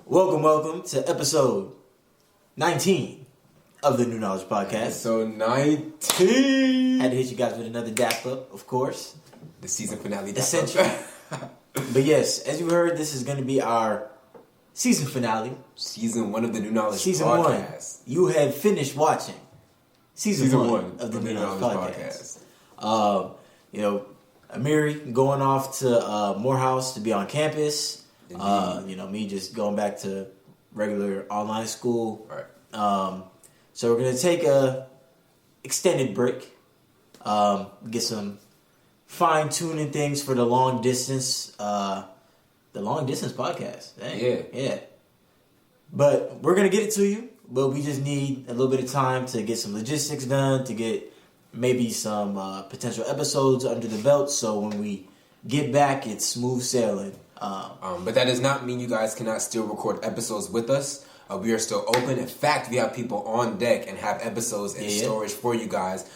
Welcome to episode 19 of the New Knowledge Podcast. Episode 19. Had to hit you guys with another dap up, of course. The season finale dap Essential. up. But yes, as you heard, this is going to be our season finale. Season 1 of the New Knowledge Season Podcast. 1. You had finished watching season one of the New Knowledge Podcast. Amiri going off to Morehouse to be on campus. Me just going back to regular online school. Right. So we're gonna take a extended break. Get some fine tuning things for the long distance. The long distance podcast. Dang. Yeah. But we're gonna get it to you. But we just need a little bit of time to get some logistics done, to get maybe some potential episodes under the belt. So when we get back, it's smooth sailing. But that does not mean you guys cannot still record episodes with us. We are still open. In fact, we have people on deck and have episodes in storage for you guys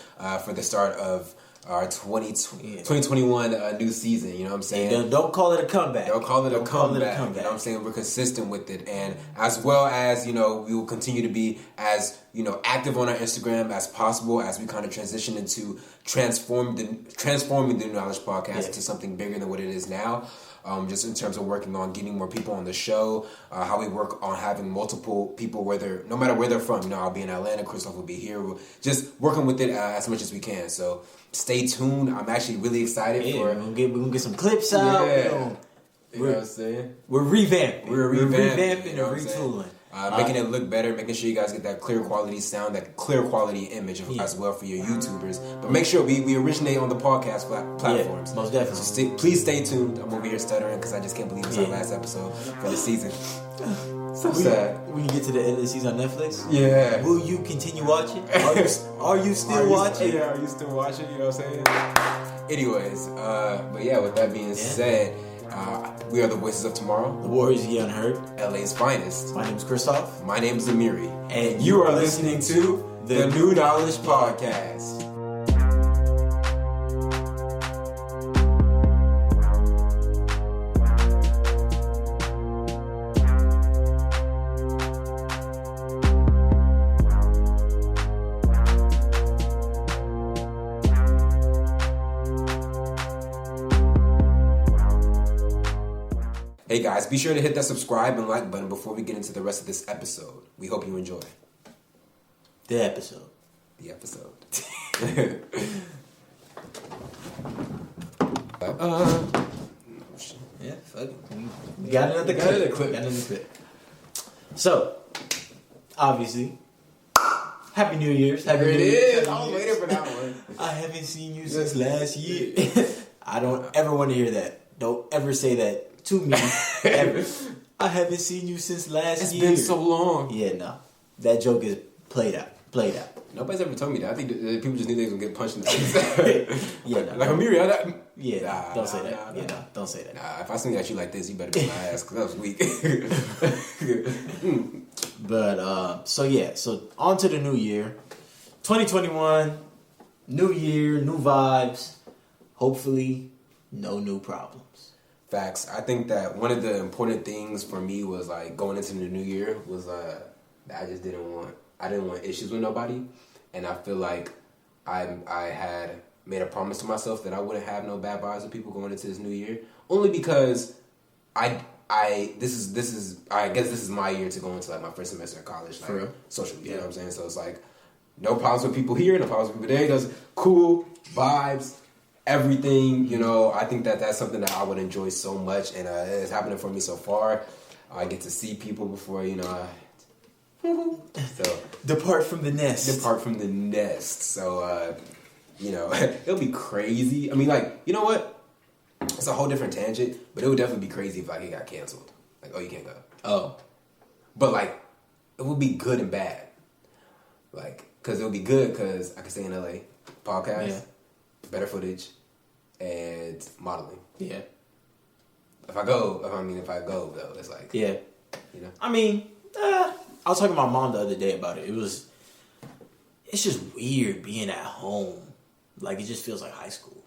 for the start of our 2021 new season. You know what I'm saying? Don't call it a comeback. Don't call it a comeback. You know what I'm saying? We're consistent with it. And as well as, we will continue to be as, active on our Instagram as possible as we kind of transition into transforming the New Knowledge Podcast into something bigger than what it is now. Just in terms of working on getting more people on the show, how we work on having multiple people, no matter where they're from. I'll be in Atlanta, Christoph will be here. We're just working with it as much as we can. So stay tuned. I'm actually really excited for. We're gonna get some clips out. Yeah. You know what I'm saying? We're revamping. We're revamping and retooling. Making it look better, making sure you guys get that clear quality sound, that clear quality image as well for your YouTubers. But make sure we originate on the podcast platforms. Yeah, most definitely. So please stay tuned. I'm over here stuttering because I just can't believe it's our last episode for the season. So sad. We can get to the end of the season on Netflix. Yeah. Will you continue watching? Are you still watching? Are you still watching? You know what I'm saying? Anyways, but yeah, with that being said, we are the Voices of Tomorrow. The Warriors of the Unheard. LA's finest. My name is Christoph. My name is Amiri. And you are listening to the New Knowledge Podcast. Hey guys, be sure to hit that subscribe and like button before we get into the rest of this episode. We hope you enjoy. The episode. Yeah, fuck it. We got another clip. So, obviously, Happy New Year's. Happy New Year's. I was waiting for that one. I haven't seen you since last year. I don't ever want to hear that. Don't ever say that to me, ever. I haven't seen you since last year. It's been so long. Yeah, no. That joke is played out. Nobody's ever told me that. I think people just knew they was going to get punched in the face. Yeah, no. Like Amiri, don't say that. Don't say that. Nah, if I swing at you like this, you better beat my ass, because that was weak. But, so on to the new year. 2021, new year, new vibes. Hopefully, no new problems. Facts. I think that one of the important things for me was like going into the new year was that I just didn't want issues with nobody, and I feel like I had made a promise to myself that I wouldn't have no bad vibes with people going into this new year, only because I guess this is my year to go into like my first semester of college, like social media. You know what I'm saying? So it's like no problems with people here, no problems with people there. Just cool vibes. Everything, I think that's something that I would enjoy so much, and it's happening for me so far. I get to see people before, so Depart from the nest. So, it'll be crazy. I mean, like, you know what? It's a whole different tangent, but it would definitely be crazy if, like, it got canceled. Like, oh, you can't go. Oh. But, like, it would be good and bad. Like, because it would be good because I could stay in LA, podcast, better footage, and modeling. Yeah. If I go though, it's like, I mean, I was talking to my mom the other day about it. It's just weird being at home. Like, it just feels like high school.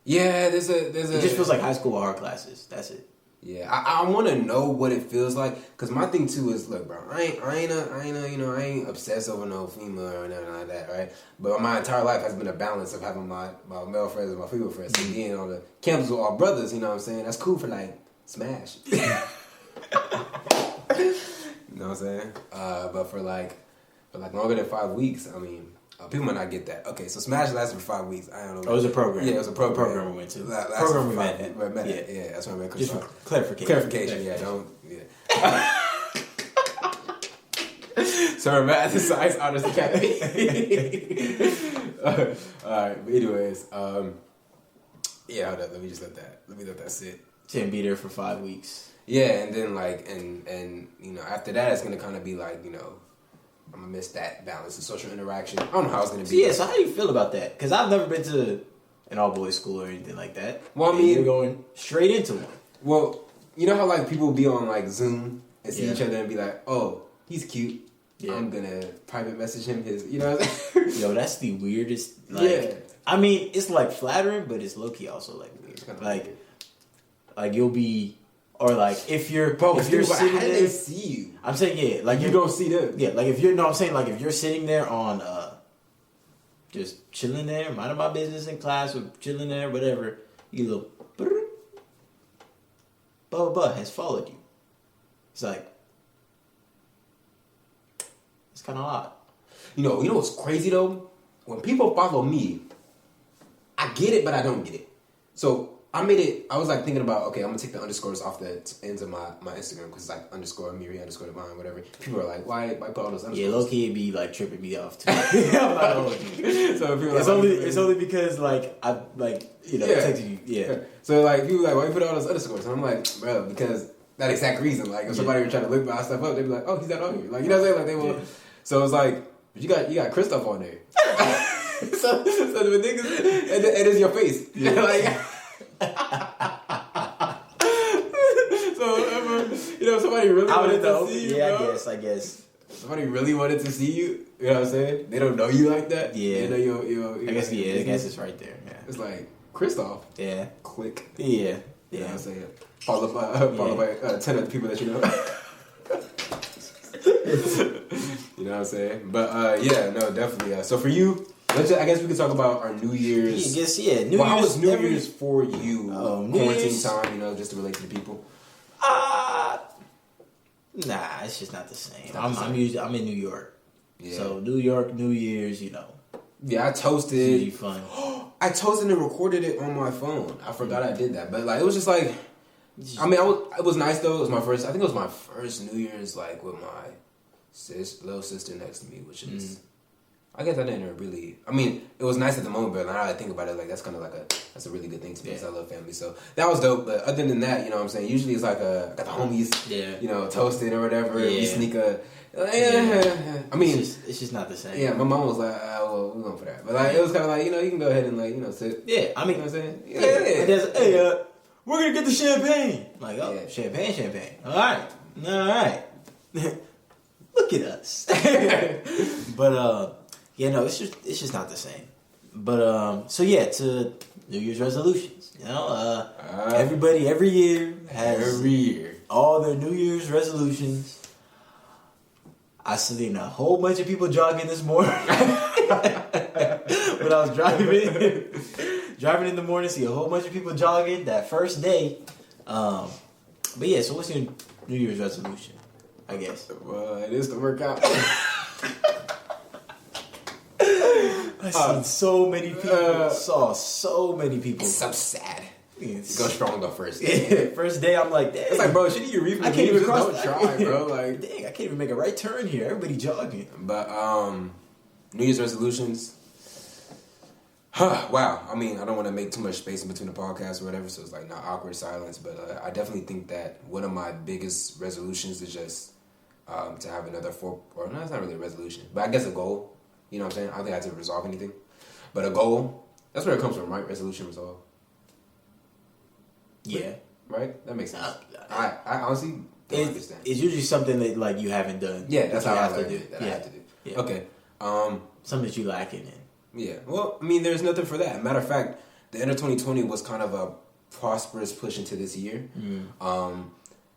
Yeah, there's a. It just feels like high school art classes. That's it. Yeah, I want to know what it feels like, cause my thing too is, look, bro, I ain't obsessed over no female or nothing like that, right? But my entire life has been a balance of having my male friends and my female friends, and being on the campus with all brothers. You know what I'm saying? That's cool for like smash. You know what I'm saying? But for like longer than 5 weeks, I mean. People might not get that. Okay, so Smash lasted for 5 weeks. I don't know. Oh, it was a program. Yeah, it was a program. Program we went to. Program we met at. Yeah, that's what I meant. Just for clarification. Clarification, yeah. So we're at the Science Honors Academy. Alright, but anyways, yeah, hold up, let me let that sit. 10 be there for 5 weeks. Yeah, and then like, and you know, after that, it's gonna kind of be like, you know, I'm gonna miss that balance of social interaction. I don't know how it's gonna be. So, yeah, so how do you feel about that? Because I've never been to an all-boys school or anything like that. Well, I mean, you're going straight into one. Well, you know how like people be on like Zoom and see each other and be like, "Oh, he's cute. Yeah. I'm gonna private message him his." You know what I'm saying? Yo, that's the weirdest. Like, I mean, it's like flattering, but it's low key also like weird. Like you'll be. Or like if you're sitting how do there, they see you? I'm saying like you don't see them. Yeah, like I'm saying like if you're sitting there on just chilling there, minding my business in class or chilling there, whatever, you look blah has followed you. It's like it's kind of odd. You know what's crazy though? When people follow me, I get it, but I don't get it. So. I was like thinking about, okay, I'm gonna take the underscores off the ends of my Instagram because it's like underscore Miri, underscore Divine, whatever. People are like, why put all those underscores? Yeah, low key it be like tripping me off too. I'm not gonna so people it's only because like I texted you. Yeah. So like people are like, why you put all those underscores? And I'm like, bro, because that exact reason. Like if somebody were trying to look my stuff up, they'd be like, oh, he's not on here. Like you know what I'm saying? Like they will. Yeah. So it's like, but you got Christoph on there. so the niggas and it's your face. Yeah. Like. So if somebody really wanted to see you, yeah, I guess. Somebody really wanted to see you. You know what I'm saying? They don't know you like that. Yeah. They know you. I guess it's right there. Yeah. It's like Christoph. Yeah. Click. Yeah. You know what I'm saying? Followed by 10 other people that you know. You know what I'm saying? But yeah, no, definitely. So for you. I guess we could talk about our New Year's. New Year's. How was New Year's for you? Quarantine time, just to relate to the people. Nah, it's just not the same. I'm in New York. Yeah. So New York, New Year's, Yeah, I toasted. It's really fun. I toasted and recorded it on my phone. I forgot I did that, but like it was just like. I mean, it was nice though. It was my first. I think it was my first New Year's like with my little sister next to me, which is. I guess I didn't really. I mean, it was nice at the moment, but now that I think about it, like that's kind of like that's a really good thing to me because I love family. So that was dope. But other than that, you know what I'm saying? Usually it's like I got the homies, toasting or whatever. Yeah. We sneak a. I mean, it's just not the same. Yeah, my mom was like, well, we're going for that. But like, it was kind of like, you can go ahead and like, sit. Yeah, I mean, you know what I'm saying? Yeah. Hey, we're gonna get the champagne. Like, champagne. All right. Look at us. But it's just not the same. But so yeah, to New Year's resolutions. Everybody every year has all their New Year's resolutions. I seen a whole bunch of people jogging this morning. When I was driving in the morning, see a whole bunch of people jogging that first day. But yeah, so what's your New Year's resolution? I guess. Well, it is to work out. I seen so many people. Saw so many people. It's so sad. Go strong though first. First day, I'm like, dang. It's like, bro, shouldn't you read? I can't even cross. Don't try, bro. Like, dang, I can't even make a right turn here. Everybody jogging. But New Year's resolutions. Wow. I mean, I don't want to make too much space in between the podcasts or whatever, so it's like not awkward silence. But I definitely think that one of my biggest resolutions is just to have another no, it's not really a resolution, but I guess a goal. You know what I'm saying? I don't think I have to resolve anything, but a goal. That's where it comes from, right? Resolution, resolve. Yeah. Right? That makes sense. I honestly don't understand. It's usually something that like you haven't done. Yeah, that's how I have to do. I have to do. Yeah. Okay. Something that you lacking in. Yeah. Well, I mean, there's nothing for that. Matter of fact, the end of 2020 was kind of prosperous push into this year.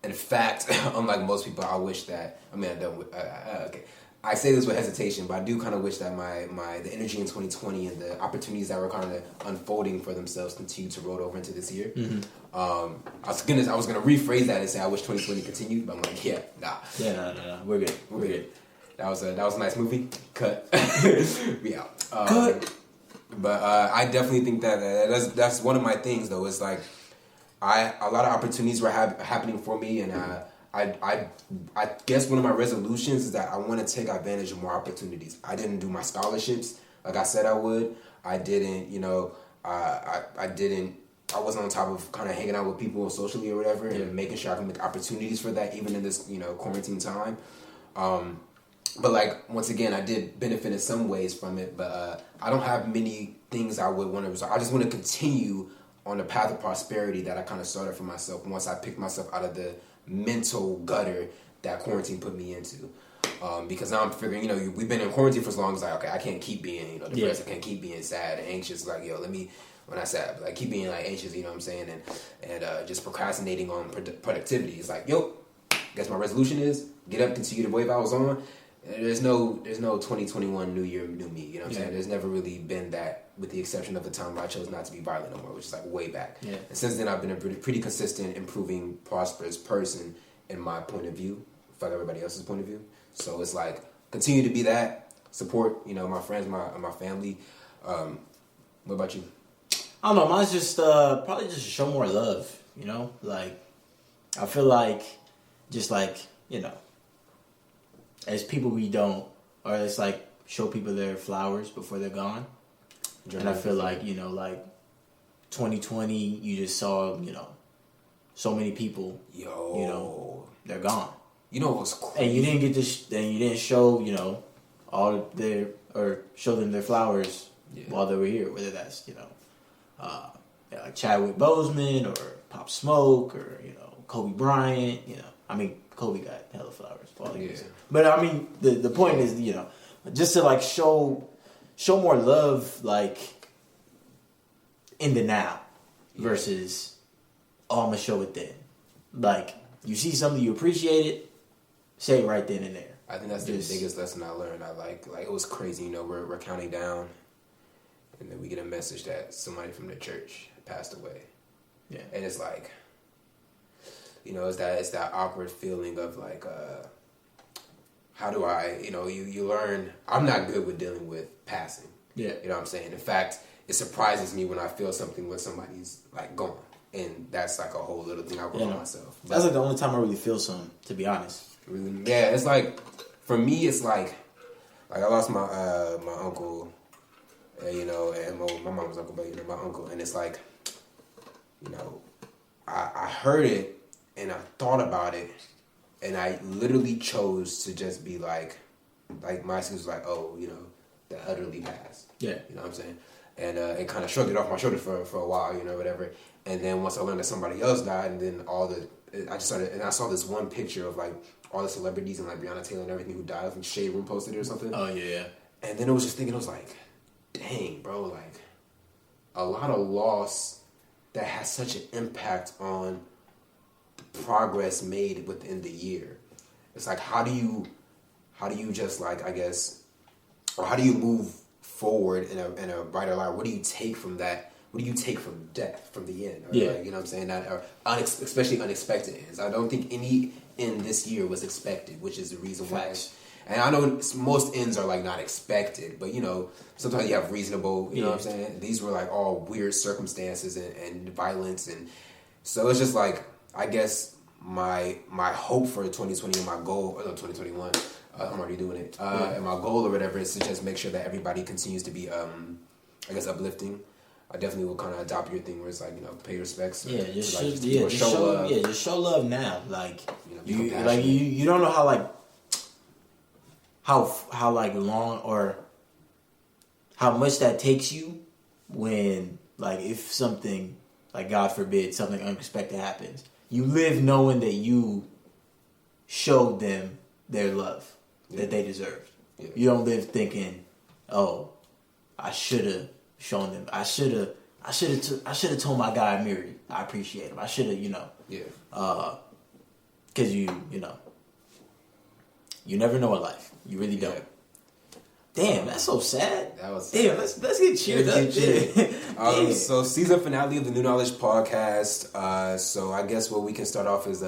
In fact, unlike most people, I wish that, okay. I say this with hesitation, but I do kind of wish that the energy in 2020 and the opportunities that were kind of unfolding for themselves continue to roll over into this year. I was gonna rephrase that and say I wish 2020 continued, but I'm like, nah. Yeah, we're good. That was a nice movie. Cut. We out. Cut. But I definitely think that's one of my things though. Is like a lot of opportunities were happening for me, and I guess one of my resolutions is that I want to take advantage of more opportunities. I didn't do my scholarships like I said I would. I didn't, I wasn't on top of kind of hanging out with people socially or whatever, and making sure I can make opportunities for that even in this, quarantine time. But like, once again, I did benefit in some ways from it, but I don't have many things I would want to resolve. I just want to continue on the path of prosperity that I kind of started for myself once I picked myself out of the mental gutter that quarantine put me into. Because now I'm figuring, we've been in quarantine for as long as like, okay, I can't keep being, depressed. I can't keep being sad and anxious. Like, when I said, like, keep being like anxious, what I'm saying, and just procrastinating on productivity. It's like, guess my resolution is get up, continue the wave I was on. There's no 2021 new year, new me. You know what I'm saying? There's never really been that, with the exception of the time where I chose not to be violent no more, which is like way back. Yeah. And since then, I've been a pretty consistent, improving, prosperous person in my point of view, fuck everybody else's point of view. So it's like, continue to be that, support, my friends, my family. What about you? I don't know. Mine's just probably just show more love. Like I feel like just like as people we don't, or it's like show people their flowers before they're gone. And I feel like like 2020, you just saw so many people. They're gone. What's cool? And you didn't get this. And you didn't show all their or show them their flowers while they were here. Whether that's like Chadwick Boseman or Pop Smoke or Kobe Bryant. Kobe got hella flowers for all he was. But I mean, the point is just to like show more love like in the now versus I'm gonna show it then. Like you see something you appreciate it, say it right then and there. I think that's the biggest lesson I learned. I like it was crazy. We're counting down, and then we get a message that somebody from the church passed away. Yeah, and it's like, it's that awkward feeling of like, how do I, you learn. I'm not good with dealing with passing. Yeah, you know what I'm saying. In fact, it surprises me when I feel something when somebody's like gone, and that's like a whole little thing I work on myself. But that's like the only time I really feel something, to be honest. Really, yeah, it's like for me, it's like I lost my my uncle, and my mom's uncle, but my uncle, and it's like, I heard it and I thought about it, and I literally chose to just be like my excuse was like, that utterly passed. Yeah, you know what I'm saying, and it kind of shrugged it off my shoulders for a while, whatever. And then once I learned that somebody else died, and then I saw this one picture of like all the celebrities and like Breonna Taylor and everything who died. I think Shade Room posted it or something. Oh yeah. And then I was just thinking, I was like, dang, bro, like a lot of loss that has such an impact on the progress made within the year. It's like, how do you just like, I guess, or how do you move forward in a brighter light? What do you take from that? What do you take from death, from the end? Or like, you know what I'm saying? That, or especially unexpected ends. I don't think any end this year was expected, which is the reason why. And I know most ends are like not expected, but sometimes you have reasonable, you know what I'm saying? These were like all weird circumstances and violence. And so it's just like, I guess my hope for 2020 and my goal, 2021, I'm already doing it. And my goal or whatever is to just make sure that everybody continues to be, I guess, uplifting. I definitely will kind of adopt your thing where it's like, pay respects. Yeah, just show love. Yeah, just show love now. Like you don't know how like how like long or how much that takes you when like if something like God forbid something unexpected happens. You live knowing that you showed them their love that they deserved. Yeah. You don't live thinking, oh, I should have shown them. I should I should have told my guy Miri I appreciate him. I should have, because you never know in life. You really don't. Damn, that's so sad. That was damn. Let's get cheered up. So season finale of the New Knowledge Podcast. So I guess what we can start off is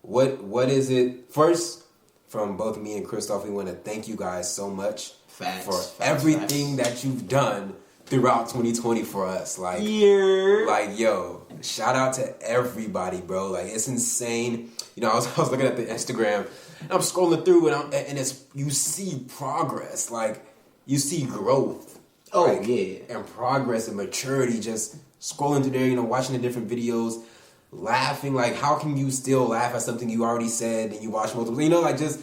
what is it first from both me and Christoph? We want to thank you guys so much for everything that you've done throughout 2020 for us. Like yo, shout out to everybody, bro. Like it's insane. I was looking at the Instagram. And I'm scrolling through and it's you see progress, like you see growth. And progress and maturity. Just scrolling through there, watching the different videos, laughing. Like, how can you still laugh at something you already said and you watch multiple? Just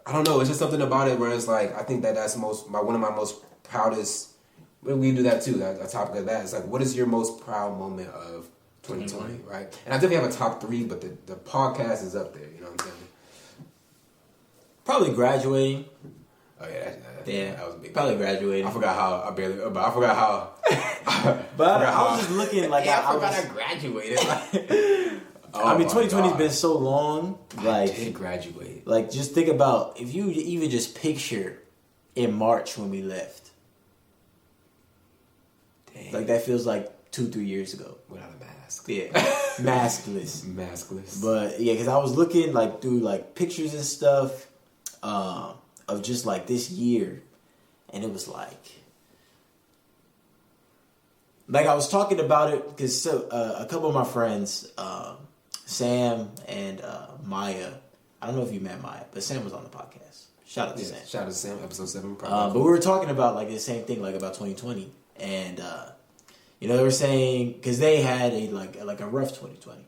I don't know. It's just something about it where it's like I think that's one of my most proudest. We do that too. A topic of that is like, what is your most proud moment of 2020, right? And I definitely have a top 3, but the podcast is up there. You know what I'm saying? Probably graduating. Oh yeah, that was a big. Probably graduating. I forgot how. I forgot how. But I was just looking like I forgot I graduated. 2020's been so long. Like, I did graduate. Like, just think about if you even just picture in March when we left. Dang. Like that feels like 2-3 years ago. Without a mask. Yeah, maskless. Maskless. But yeah, because I was looking like through like pictures and stuff. Of just like this year, and it was like I was talking about it because a couple of my friends, Sam and Maya, I don't know if you met Maya, but Sam was on the podcast. Shout out to Sam. Shout out to Sam, episode 7. But we were talking about like the same thing, like about 2020, and they were saying because they had a rough 2020.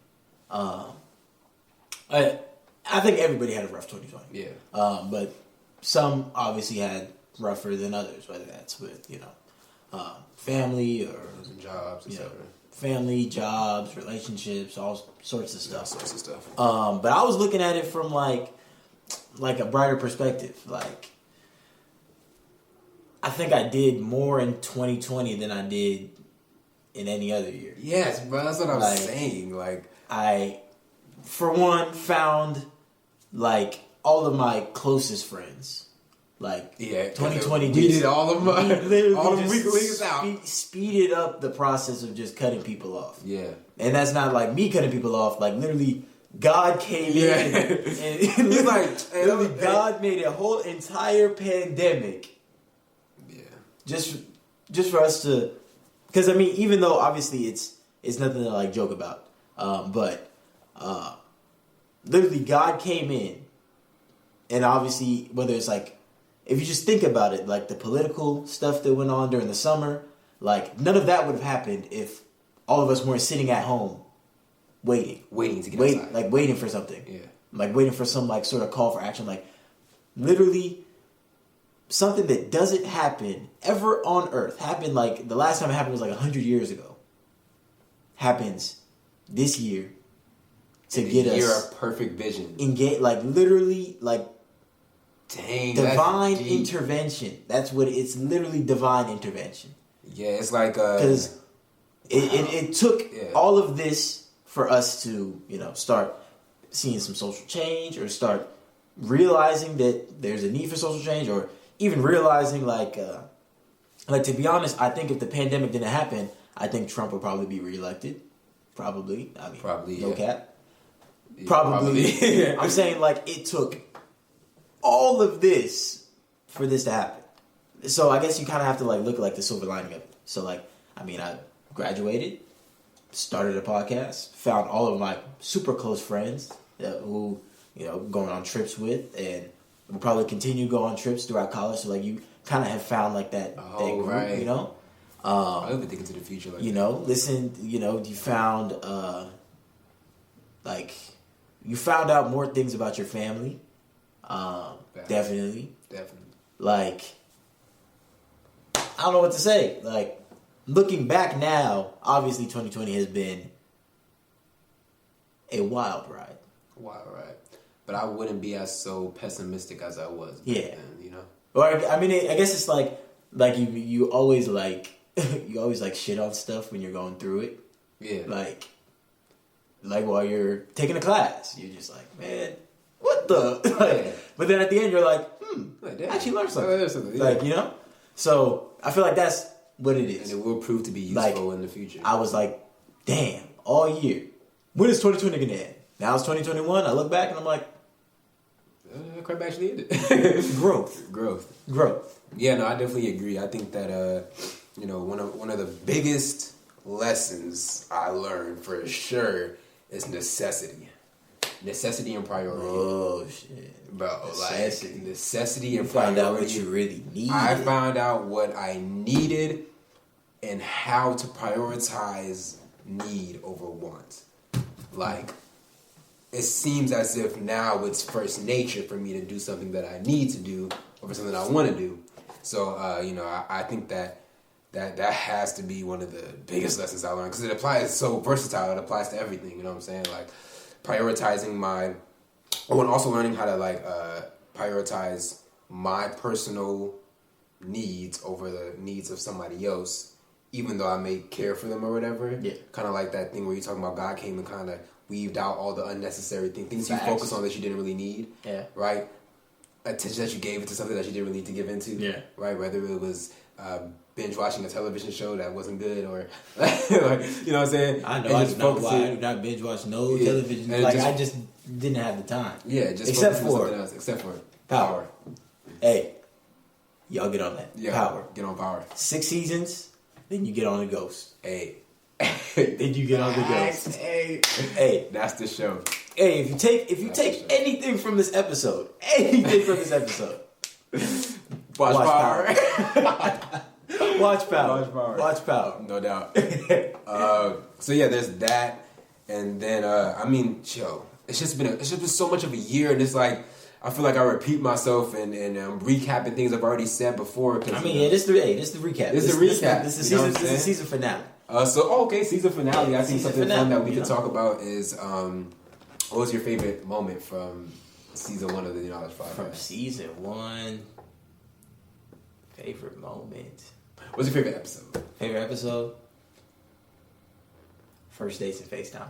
I think everybody had a rough 2020. Yeah. But some obviously had rougher than others, whether that's with, family or jobs, etc. Family, jobs, relationships, all sorts of stuff. But I was looking at it from like a brighter perspective. Like, I think I did more in 2020 than I did in any other year. Yes, bro. That's what I'm saying. Like, I, for one, found like all of my closest friends. Like 2020 we did all of them. All the weeklies out. Speeded up the process of just cutting people off. Yeah, and that's not like me cutting people off. Like literally, God came in and He's like, literally, God made a whole entire pandemic. Yeah, just for us to, because I mean, even though obviously it's nothing to like joke about, but literally God came in, and obviously whether it's like, if you just think about it, like the political stuff that went on during the summer, like none of that would have happened if all of us weren't sitting at home waiting to get outside. Like waiting for something. Yeah. Like waiting for some like sort of call for action. Like literally something that doesn't happen ever on Earth. Happened like the last time it happened was like 100 years ago. Happens this year to get us. Year of perfect vision. Engage, like literally like. Dang, divine intervention. That's what it's literally divine intervention. Yeah, it's like because it took all of this for us to start seeing some social change or start realizing that there's a need for social change, or even realizing like to be honest, I think if the pandemic didn't happen, I think Trump would probably be reelected. Probably. I mean, probably no cap. Yeah, probably. I'm saying like it took all of this for this to happen. So I guess you kind of have to like look at like the silver lining of it. So like, I mean, I graduated, started a podcast, found all of my super close friends who, going on trips with, and will probably continue to go on trips throughout college. So like you kind of have found like that group, right. I even think into the future like you found you found out more things about your family. Definitely. Like, I don't know what to say. Like, looking back now, obviously 2020 has been a wild ride. But I wouldn't be as so pessimistic as I was back then, Or I mean, I guess it's like you always like you always like shit on stuff when you're going through it. Yeah. Like while you're taking a class, you're just like, man, what the? Like, but then at the end, you're like, I actually learned something. Yeah. Like, you know? So I feel like that's what it is. And it will prove to be useful in the future. I was like, damn, all year. When is 2020 going to end? Now it's 2021. I look back and I'm like, crap actually ended. Growth. Yeah, no, I definitely agree. I think that, one of the biggest lessons I learned for sure is necessity. Necessity and priority. Oh, shit. Bro, necessity and priority. You found out what you really needed. I found out what I needed and how to prioritize need over want. Like, it seems as if now it's first nature for me to do something that I need to do over something I want to do. So, I think that has to be one of the biggest lessons I learned because it applies, it's so versatile. It applies to everything. You know what I'm saying? Like prioritizing and also learning how to prioritize my personal needs over the needs of somebody else, even though I may care for them or whatever. Yeah. Kind of like that thing where you're talking about God came and kind of weaved out all the unnecessary things you focus on that you didn't really need. Yeah. Right? Attention that you gave it to something that you didn't really need to give into. Yeah. Right? Whether it was binge watching a television show that wasn't good or, you know what I'm saying? I know. I do not binge watch no television. And I just didn't have the time. Yeah. Just except for Power. Hey. Y'all get on that. Yeah, Power. Get on Power. 6 seasons, then you get on the Ghost. Hey. Then you get on the Ghost. Hey. That's the show. Hey, if you take anything from this episode, watch Power. Watch Power. No doubt. So yeah, there's that, and then it's just been so much of a year, and it's like I feel like I repeat myself and I'm recapping things I've already said before. This is the recap. This is the recap. This is the season finale. Season finale. I think something fun that we could talk about is what was your favorite moment from season 1 of the New Knowledge Podcast? From season 1, favorite moment. What's your favorite episode? Favorite episode? First dates and FaceTime.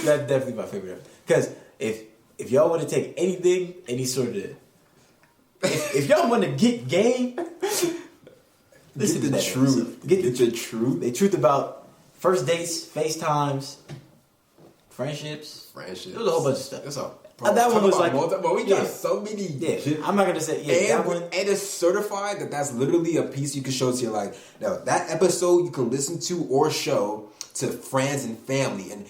That's definitely my favorite episode. Because if y'all want to take anything, any sort of... If y'all want to get game... Listen to the truth. Get the truth. The truth about first dates, FaceTimes, friendships. There was a whole bunch of stuff. That's all. That one was like... But we got so many... Yeah, I'm not going to say... Yeah, that one... And it's certified that's literally a piece you can show to your like... Now, that episode you can listen to or show to friends and family and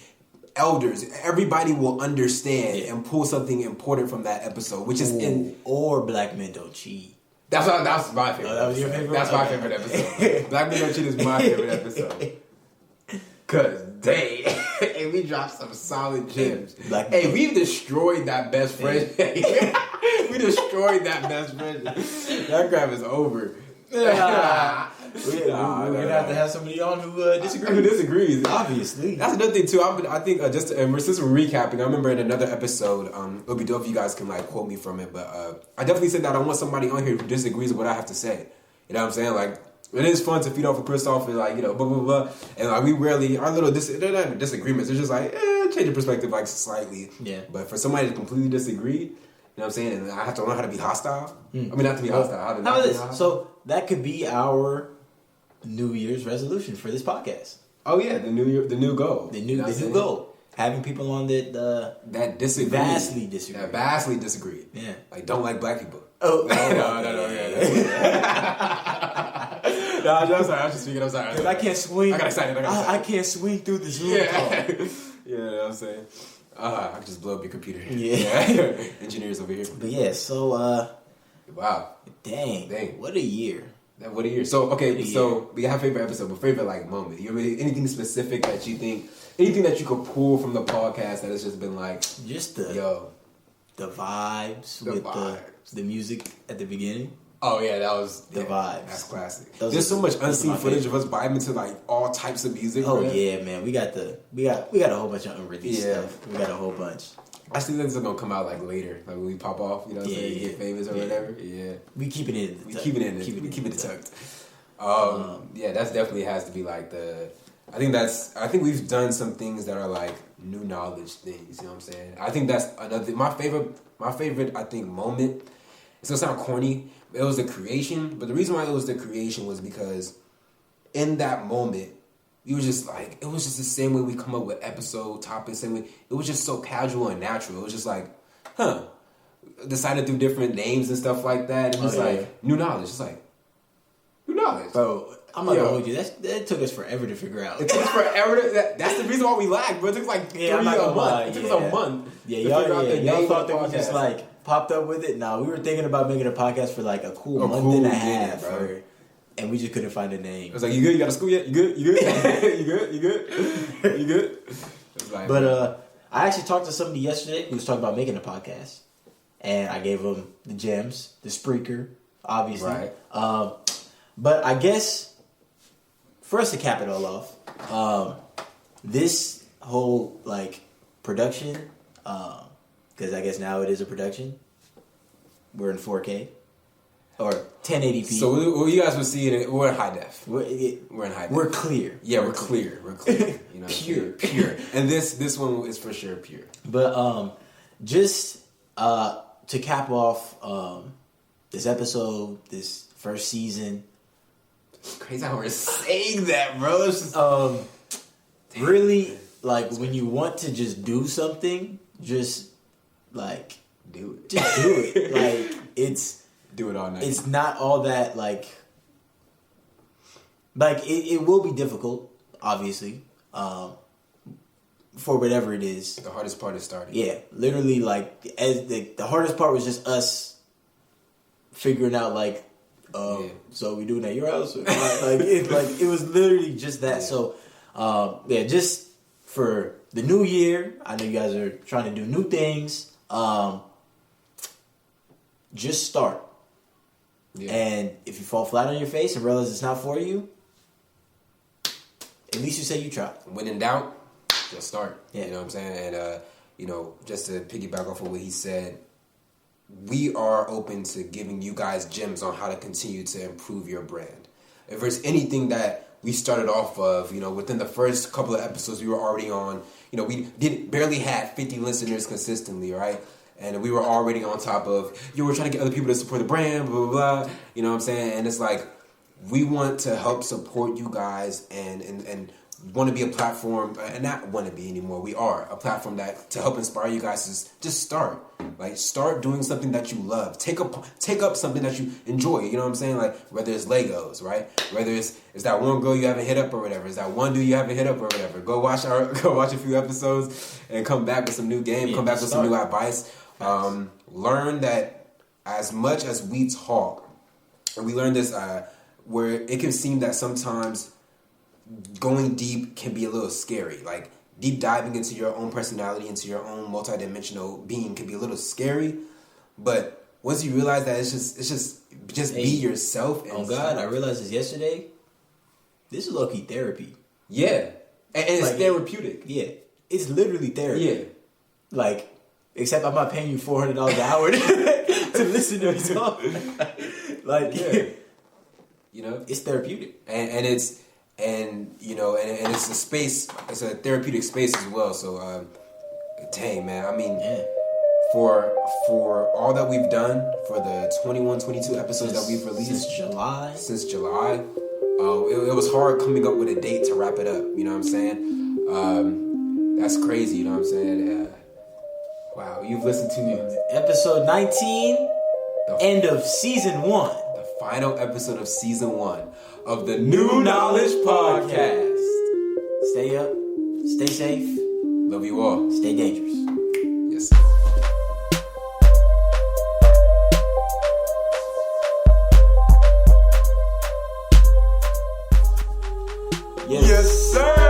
elders. Everybody will understand and pull something important from that episode, which is in... Or Black Men Don't Cheat. That's my favorite. That was your favorite? That's my favorite episode. Black Men Don't Cheat is my favorite episode. Cause hey, we dropped some solid gems. Hey, we destroyed that best friend. We destroyed that best friend. That crap is over. We're gonna have to have somebody on who disagrees. Who disagrees? Obviously, that's another thing too. I think since we're recapping, I remember in another episode, it'll be dope if you guys can quote me from it. But I definitely said that I want somebody on here who disagrees with what I have to say. You know what I'm saying? Like, it is fun to feed off of Christoph and blah blah blah. And we rarely our little they're not disagreements. It's just change your perspective slightly. Yeah. But for somebody to completely disagree, you know what I'm saying? And I have to learn how to be hostile. I mean, not to be hostile. How to not be hostile. So that could be our New Year's resolution for this podcast. Oh yeah, the new goal. The new goal. Having people on that disagree. Vastly disagree. That vastly disagree. Yeah. Don't like black people. Oh no. No, I'm sorry. I was just speaking. I'm sorry. Because I can't swing. I got excited. I can't swing through the Zoom call. You know what I'm saying? I can just blow up your computer. Yeah. Engineers over here. But yeah, so wow. Dang. What a year. What a year. So we have favorite episode, but favorite moment. You really anything specific that you think, anything that you could pull from the podcast that has just been just the vibes with the music at the begining. Oh yeah, that was the vibes. That's classic. There's so much unseen footage of us vibing to all types of music. Oh yeah, man. We got a whole bunch of unreleased stuff. We got a whole bunch. I still think it's gonna come out like later, like when we pop off, you know, what I'm saying, get famous or whatever. Yeah, we keep it in. We keep it tucked. Yeah, that definitely has to be like the. I think we've done some things that are like new knowledge things. You know what I'm saying? I think that's another. My favorite. I think moment. It's gonna sound corny. It was the creation, but the reason why it was the creation was because in that moment. You were just like, it was just the same way we come up with episode topics. Same way, it was just so casual and natural. It was just like, decided to do different names and stuff like that. It was new knowledge. It's like, new knowledge. Bro, I'm not gonna hold you. That took us forever to figure out. It took us forever. That's the reason why we lagged, bro. It took like a month. It took us a month. Yeah, y'all thought that we just like popped up with it. No, we were thinking about making a podcast for like a cool month and a half, bro. And we just couldn't find a name. It was like, you good? You got to school yet? You good? You good? You good? You good? You good? Like, but I actually talked to somebody yesterday who was talking about making a podcast. And I gave him the gems, the Spreaker, obviously. Right. But I guess, for us to cap it all off, this whole, like, production, because I guess now it is a production. We're in 4K. Or 1080p. So what you guys were seeing, we're in high def. We're in high def. We're clear. Yeah, we're clear. We're clear. You know, pure. And this one is for sure pure. But just to cap off this episode, this first season. It's crazy how we're saying that, bro. It's just, really, like when you want to just do something, just like do it. Just do it. Like it's. Do it all night. It's not all that like it will be difficult, obviously, for whatever it is. The hardest part is starting. Yeah, literally, like as the hardest part was just us figuring out like, so we doing at your house, or it was literally just that. Yeah. So just for the new year, I know you guys are trying to do new things. Just start. Yeah. And if you fall flat on your face and realize it's not for you, at least you say you tried. When in doubt, just start. Yeah. You know what I'm saying? And, just to piggyback off of what he said, we are open to giving you guys gems on how to continue to improve your brand. If there's anything that we started off of, within the first couple of episodes we were already on, we barely had 50 listeners consistently, right? And we were already on top of, we're trying to get other people to support the brand, blah, blah, blah. You know what I'm saying? And it's like, we want to help support you guys and want to be a platform, and not want to be anymore. We are a platform that to help inspire you guys to just start. Like, start doing something that you love. Take up something that you enjoy. You know what I'm saying? Like, whether it's Legos, right? Whether it's that one girl you haven't hit up or whatever. It's that one dude you haven't hit up or whatever. Go watch a few episodes and come back with some new game. Come back with some new advice. Learn that as much as we talk, and we learned this where it can seem that sometimes going deep can be a little scary. Like, deep diving into your own personality, into your own multidimensional being can be a little scary. But once you realize that it's just be yourself. And God, I realized this yesterday. This is low-key therapy. Yeah. And it's therapeutic. Yeah. It's literally therapy. Yeah. Like, except I'm not paying you $400 an hour to listen to me talk. Like, yeah. It's therapeutic. And it's a space, it's a therapeutic space as well. So, dang, man. I mean, for all that we've done, for the 21, 22 episodes that we've released. Since July. It was hard coming up with a date to wrap it up. You know what I'm saying? That's crazy. You know what I'm saying? Wow, you've listened to episode 19, end of season 1. The final episode of season 1 of the New Knowledge Podcast. Stay up, stay safe. Love you all. Stay dangerous. Yes. Yes, sir.